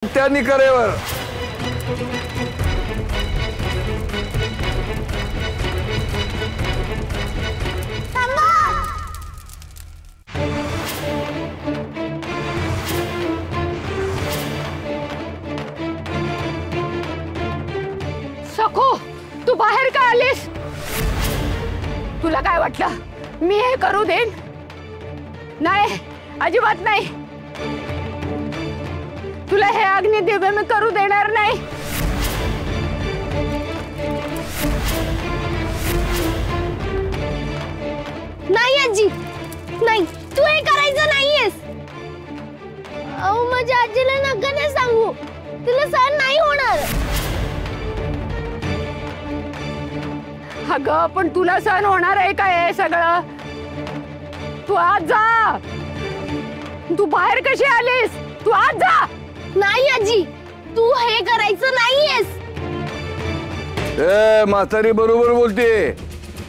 त्या निकरेवर सखू, तू बाहेर का आलीस? तुला काय वाटलं मी हे करू देईन? नाही, अजिबात नाही. तुला हे अग्निदिव्य मी करू देणार नाही. नाही आजी, नाही, तू हे करायचं नाहीयेस. अहो, माझ्या आजीला नका नाही सांगू, तिला सहन नाही होणार. अगं, पण तुला सहन होणार आहे का हे सगळं? तू आज जा. तू बाहेर कशी आलीस? तू आज जा. नाही आजी, तू हे करायचं नाहीयेस. ए म्हातारी बरोबर बोलते.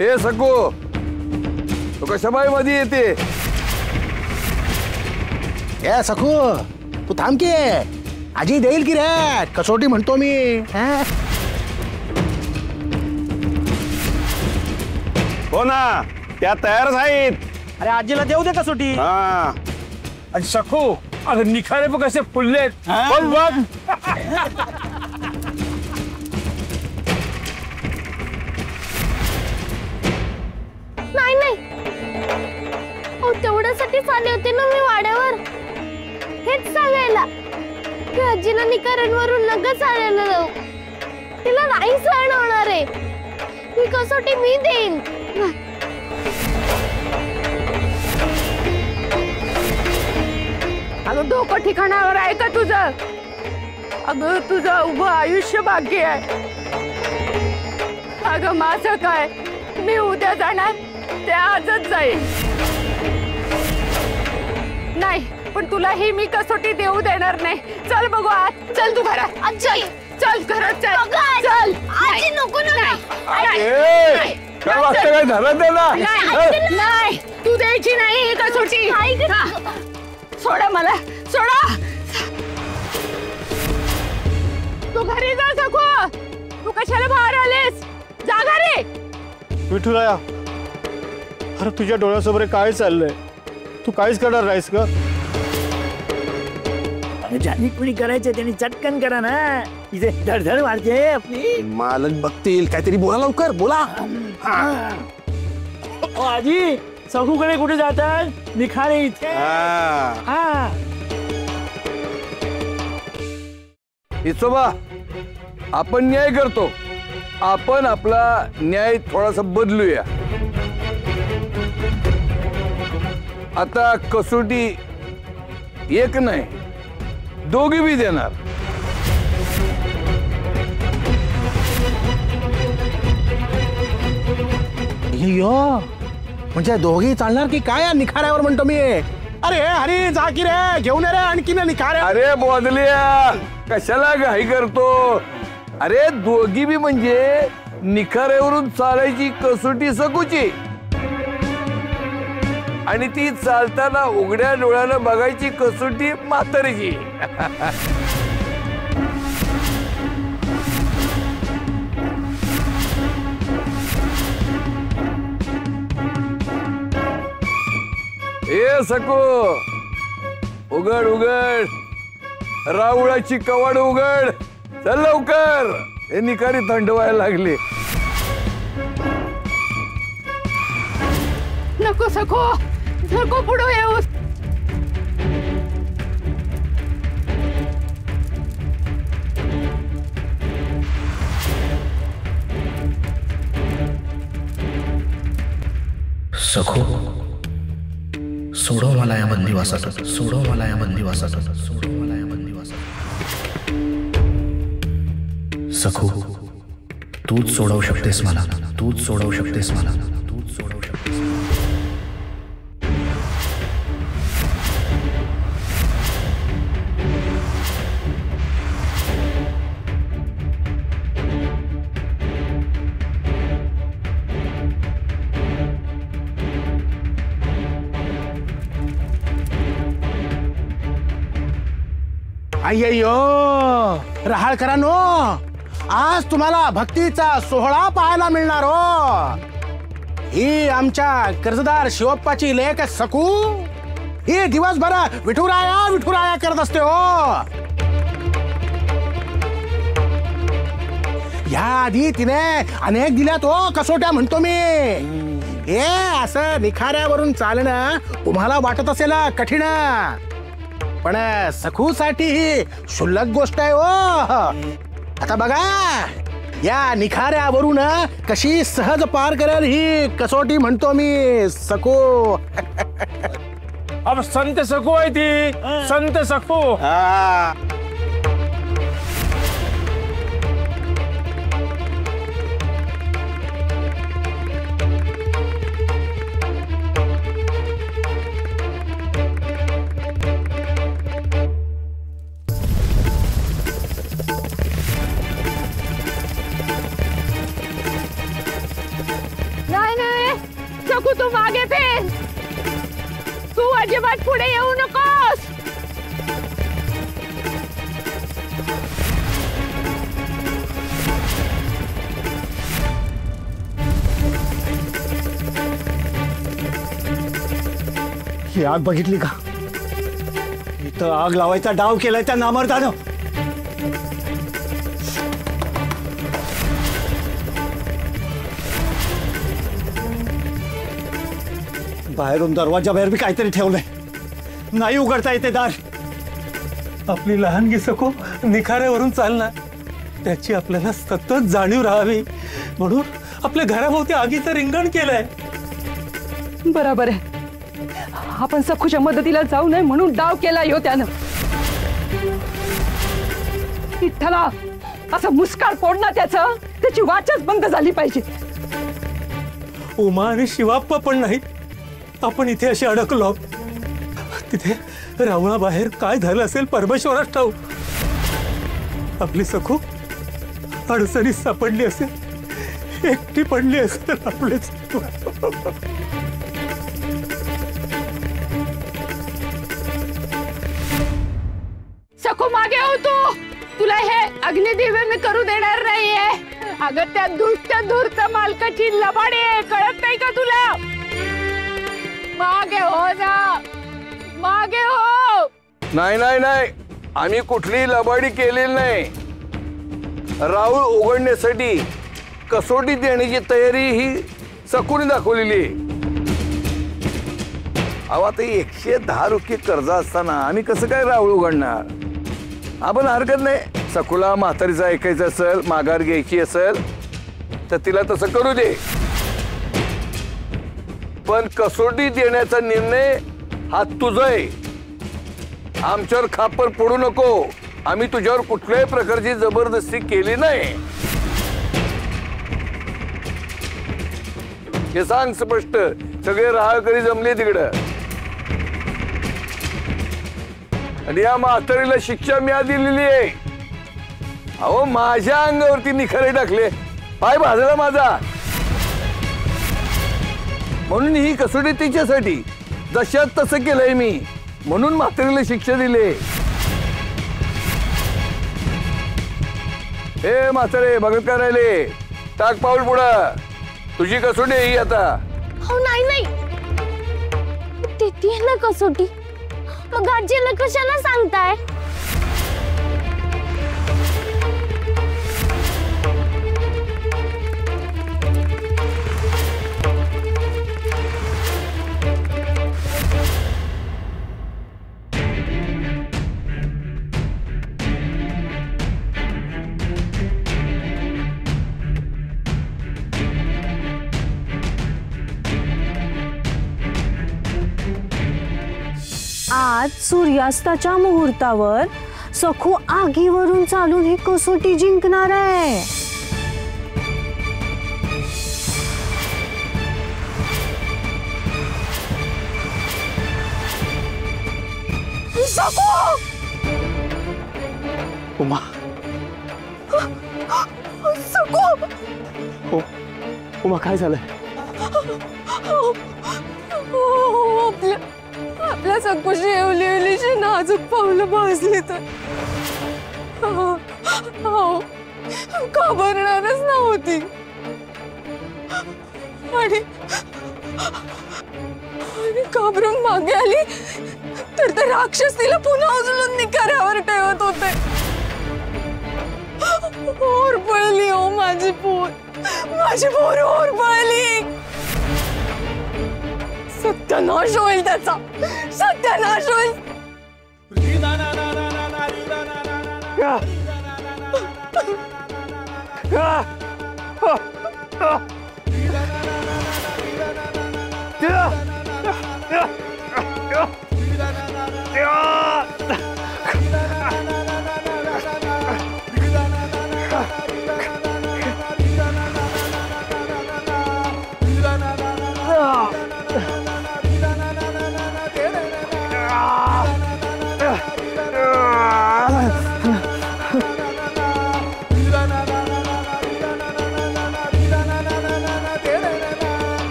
ए सकू, तू कशा बाई मध्ये येते? ए सखू, तू थांब की. आजी देईल की रे, कसोटी म्हणतो मी. हो ना, त्या तयारच आहेत. अरे आजीला देऊ दे कसोटी. हा, आणि सखू, अरे निखारे बघ कसे फुललेत. बघ बघ. नाही नाही, हो तेवढ्यासाठीच आले होते ना मी वाड्यावर, हेच सांगायला की आजीला निकारांवरून नका चालायला जाऊ. तिला नाही सहन होणार आहे. ही कसोटी मी देईन. अगं, डोकं ठिकाणावर आहे का तुझं? अगं, तुझं उभं आयुष्य बाकी आहे. अगं, माझं काय? मी उद्या जाणार, ते आजच जाईल. नाही, पण तुला ही मी कसोटी देऊ देणार नाही. चल बघू आज. चल तू घरात. आजी, चल घरात. चल बघा, चल. आजी नको ना. ए, काय वाजता काय धरत ना? नाही, तू द्यायची नाही ही कसोटी. हा. सोडा मला, सोडा. तू घरी जा सकू. तू कशाला बाहेर आलीस? जा घरी. विठुराया, अरे तुझ्या डोळ्यासमोर काय चाललंय? तू काहीच करणार नाहीस का? अरे ज्यांनी कुणी करायचं त्यांनी चटकन करा ना. इथे धडधड वाढते आपली. मालक बघतील, काहीतरी बोला लवकर, बोला. ओ आजी, सखूकडे कुठे जातात? निखारे इथे. हा, हिचोबा, आपण न्याय करतो. आपण आपला न्याय थोडासा बदलूया. आता कसोटी एक नाही, दोघी बी देणार. यो, म्हणजे दोघी चालणार की काय? निखाऱ्यावर म्हणतो मी. अरे हरी, जा की रे, घेऊन ये रे आणखी ना निखारे. अरे बोदलिया, कशाला घाई करतो? अरे दोघी बी म्हणजे निखाऱ्यावरून चालायची कसोटी सकूची, आणि ती चालताना उघड्या डोळ्यानं बघायची कसोटी म्हातारीची. ए सकू, उघड उघड, राऊळाची कवाड उघड. चल लवकर, हे निखारी थंड व्हायला लागली. नको सकू, नको पुढे येऊस. सखो, सोडव मला या बंदिवासात. सोडव मला या बंदिवासात. सोडव मला या बंदिवासात. सखो, तूच सोडवू शकतेस मला. तूच सोडवू शकतेस मला. तूच सोडवू शकतेस. अय्यो रहाळकरांनो, आज तुम्हाला भक्तीचा सोहळा पाहायला मिळणार हो. ही आमच्या कर्जदार शिवप्पाची लेक सकू, ही दिवसभर विठुराया विठुराया करत असते हो. या आधी तिने अनेक दिल्यात हो कसोट्या म्हणतो मी. हे असं निखाऱ्यावरून चालणं तुम्हाला वाटत असेल कठीण, पण सखूसाठी ही क्षुल्लक गोष्ट आहे हो. आता बघा या निखाऱ्यावरून कशी सहज पार करेल ही कसोटी म्हणतो मी सखू. अब संत सखू आहे ती, संत सखू. सकू तू मागे फिर, तू अजिबात पुढे येऊ नकोस. ही आग बघितली का? इथं आग लावायचा डाव केलाय त्या नामर्दानं. बाहेरून दरवाजा बाहेर बी काहीतरी ठेवलंय, नाही उघडता येते दार. आपली लहानगी सखू निखाऱ्यावरून चालणार, त्याची आपल्याला सतत जाणीव राहावी म्हणून आपल्या घराभोवती आगीचं रिंगण केलंय. बरोबर आहे, आपण सखूच्या मदतीला जाऊ नये म्हणून डाव केला हो त्यानं. विठ्ठला, असं मुस्काळ फोडणं त्याची वाचच बंद झाली पाहिजे. उमा आणि शिवाप्पा पण नाही, आपण इथे असे अडकलो. तिथे रावणाबाहेर काय झालं असेल परमेश्वराच ठाऊक. आपली सखू अडचणीत सापडली असेल, एकटी पडली असेल आपली सखू. सखू मागे हो तू, तुला हे अग्निदिव्य मी करू देणार नाहीये. अगं त्या दुष्ट धूर्त मालकाची लबाडी आहे, कळत नाही का तुला? मागे हो ना, मागे हो. नाही नाही नाही, आम्ही कुठली लबाडी केलेली नाही. राहुल उघडण्यासाठी कसोटी देण्याची तयारी ही सकूने दाखवलेली. अहो आता 110 रुपये कर्ज असताना आम्ही कसं काय राहुल उघडणार? आपण हरकत नाही, सखूला म्हातारीचं ऐकायचं असेल, माघार घ्यायची असेल तर तिला तसं करू दे. पण कसोटी देण्याचा निर्णय हा तुझा आहे. आमच्यावर खापर पडू नको. आम्ही तुझ्यावर कुठल्याही प्रकारची जबरदस्ती केली नाही हे सांग स्पष्ट. सगळे राहकरी जमले तिकडं आणि या म्हातारीला शिक्षा मी दिलेली आहे. अहो माझ्या अंगावरती निखारे टाकले, पाय भाजला माझा. म्हणून ही कसोटी तिच्यासाठी जशात तसं केलंय मी, म्हणून म्हातारीला शिक्षा दिली. हे म्हातारे बघत काय राहिले, टाक पाऊल पुढं. तुझी कसोटी ही आता. हो नाही नाही, ती ना कसोटी, मग आजीला कशाला सांगताय? आज सूर्यास्ताच्या मुहूर्तावर सखू आगीवरून चालून ही कसोटी जिंकणार आहे. सखू! उमा, सखू! उमा काय झालंय? आपल्या सखूशी एवढी नाजूक पावलं भाजली तर हो घाबरणारच नव्हती आणि घाबरून मागे आली तर ते राक्षस तिला पुन्हा उचलून निखाऱ्यावर ठेवत होते. ओर पळली हो माझी पोर ओर पळली. सत्यानाश होईल त्याचा, सत्यानाश होईल.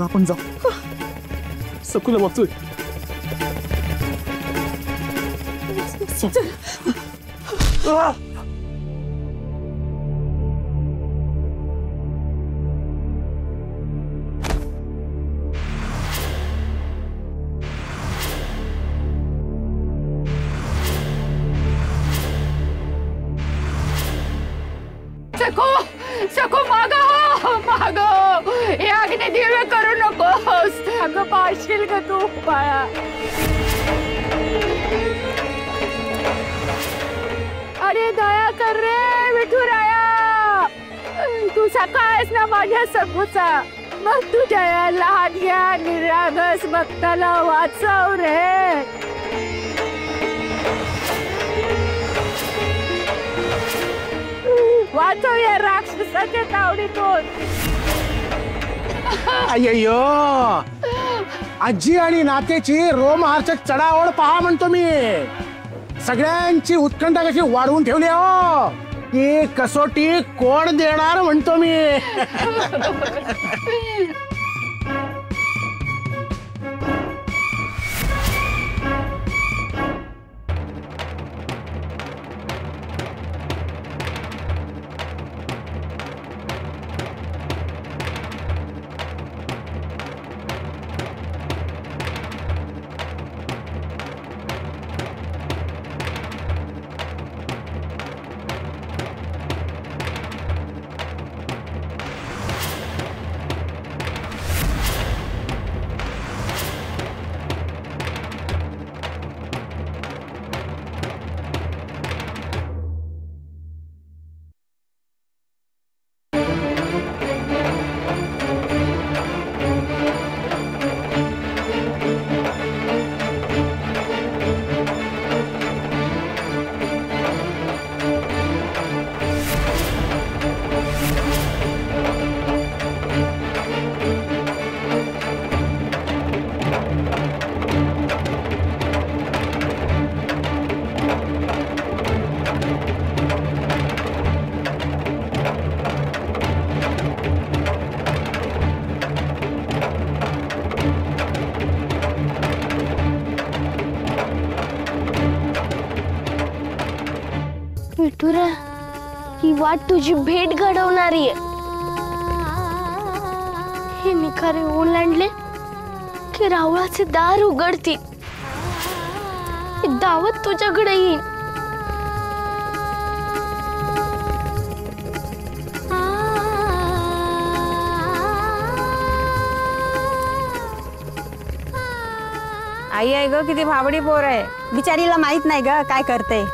आपण जाऊ सखूला बघतोय. सखू मागो हे अग्निदिव्य करू नकोस. अगं पाशील ग तू बाळा. अरे दया कर रे विठुराया, तू सकाळच ना माझ्या सखूचा. मग तुझ्या या लहान घ्या निरागस भक्ताला वाचव रे. वाचव या राक्षसाच्या तावडीतून. अय्यो आजी आणि नातेची रोमहर्षक चढाओढ पहा म्हणतो मी. सगळ्यांची उत्कंठा कशी वाढवून ठेवली हो. ही कसोटी कोण देणार म्हणतो मी. विठुरा ही वाट तुझी भेट घडवणारी आहे. हे निखारे ओलांडले की रावळाचे दार उघडतील. दावत तुझ्याकडे येईल. आई आहे ग किती भाबडी पोर आहे. बिचारीला माहित नाही ग काय करते.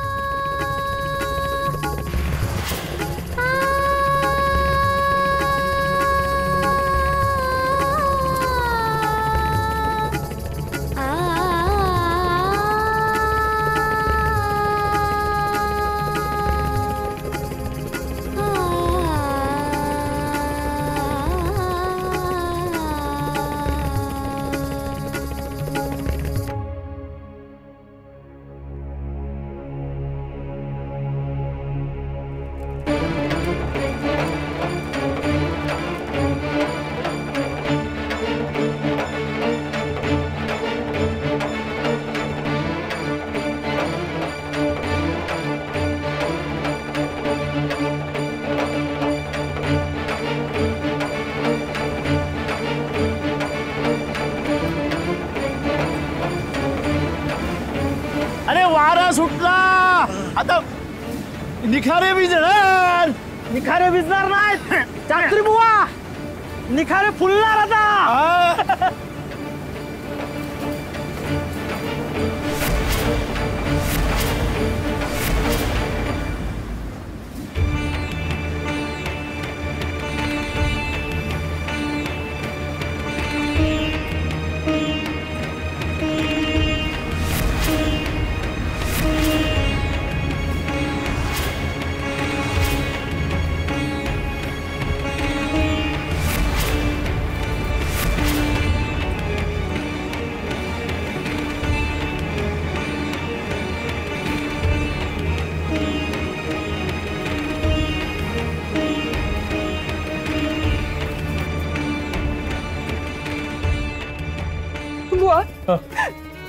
आता निखारे भिजणार. निखारे भिजणार नाहीत शास्त्री बुवा, निखारे फुलणार आता.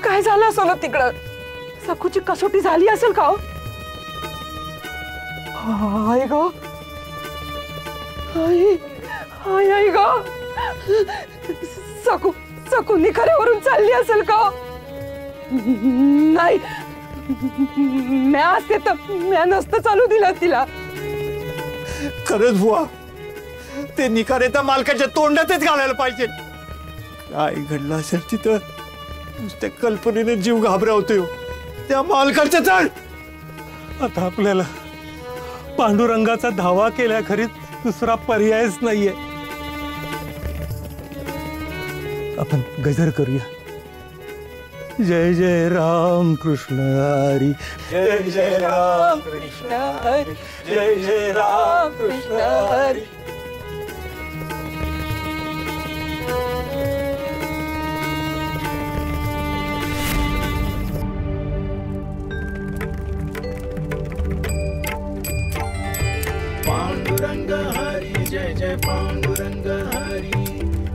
काय झालं असेल तिकडं? सखूची कसोटी झाली असेल का? आई ग, आई आई ग, सखू सखू निखाऱ्यावरून चालली असेल का? नाही, म्या असते तर म्या नसतं चालू दिलं तिला. खरंच बुवा, ते निखारे त्या मालकाच्या तोंडातच घालायला पाहिजे. काय घडलं असेल तिथं? नुसत्या कल्पनेने जीव घाबरवतोय त्या मालकाच्या. चढ आता आपल्याला पांडुरंगाचा धावा केल्याखरीज दुसरा पर्यायच नाहीये. आपण गजर करूया. जय जय राम कृष्ण हरी, जय जय राम कृष्ण हरी, जय जय राम कृष्ण हरी. पांडुरंग हरी जय जय पांडुरंग हरी,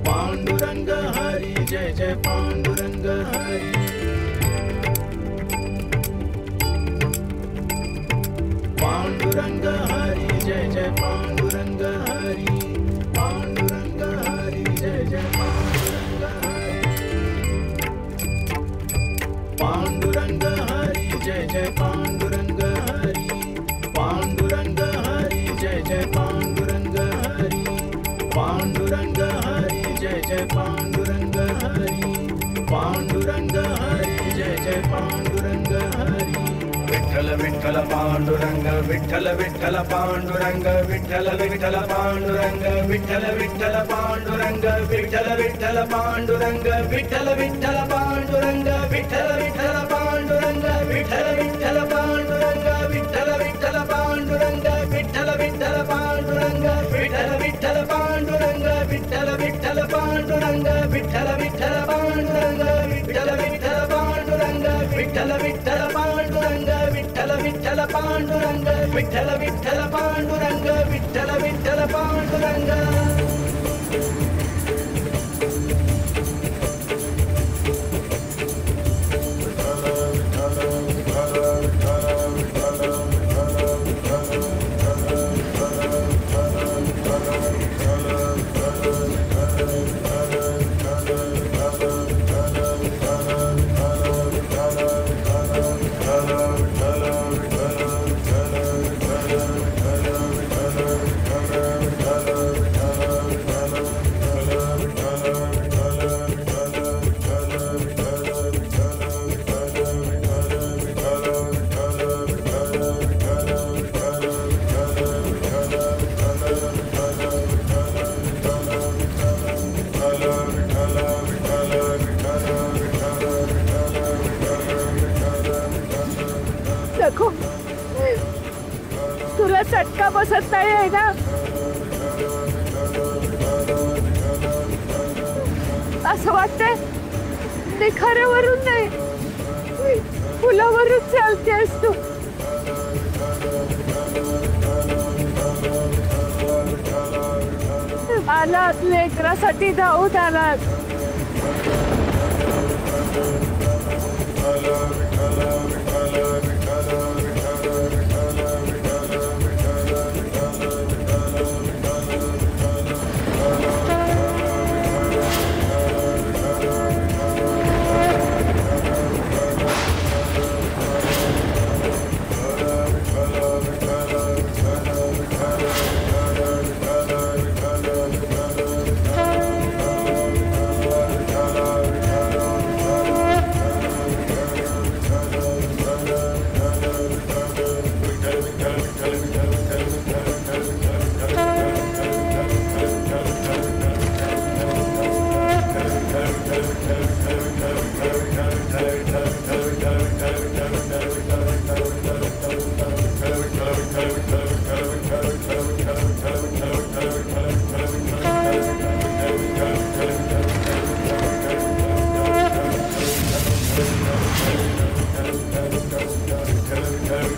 पांडुरंग हरी जय जय पांडुरंग हरी. पांडुरंग हरी जय जय पांडुरंग हरी, पांडुरंग हरी जय जय पांडुरंग हरी. पांडुरंग हरी जय जय पांडुरंग हरी, पांडुरंग हरी जय जय पांडुरंग हरी. पांडुरंग हरी जय जय पांडुरंग हरी, पांडुरंग हरी जय जय पांडुरंग हरी. विठ्ठल विठ्ठल पांडुरंग, विठ्ठल विठ्ठल पांडुरंग, विठ्ठल विठ्ठल पांडुरंग, विठ्ठल विठ्ठल पांडुरंग, विठ्ठल विठ्ठल पांडुरंग, विठ्ठल विठ्ठल पांडुरंग, विठ्ठल विठ्ठल पांडुरंग, विठ्ठल विठ्ठल पांडुरंग, विठ्ठल विठ्ठल पांडुरंग, विठ्ठल विठ्ठल पांडुरंग, विठ्ठल विठ्ठल पांडुरंग, विठ्ठल विठ्ठल पांडुरंग, विठ्ठल विठ्ठल पांडुरंग, विठ्ठल विठ्ठल पांडुरंग, विठ्ठल विठ्ठल पांडुरंग, विठ्ठल विठ्ठल पांडुरंग, विठ्ठल विठ्ठल पांडुरंग, विठ्ठल विठ्ठल पांडुरंग. सखू, तुला चटका बसत नाही आहे ना? असं वाटतंय निखाऱ्यावरून नाही, फुलावरून चालतेस तू. आलात लेकरासाठी धावून आलात.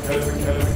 विठ्ठल विठ्ठल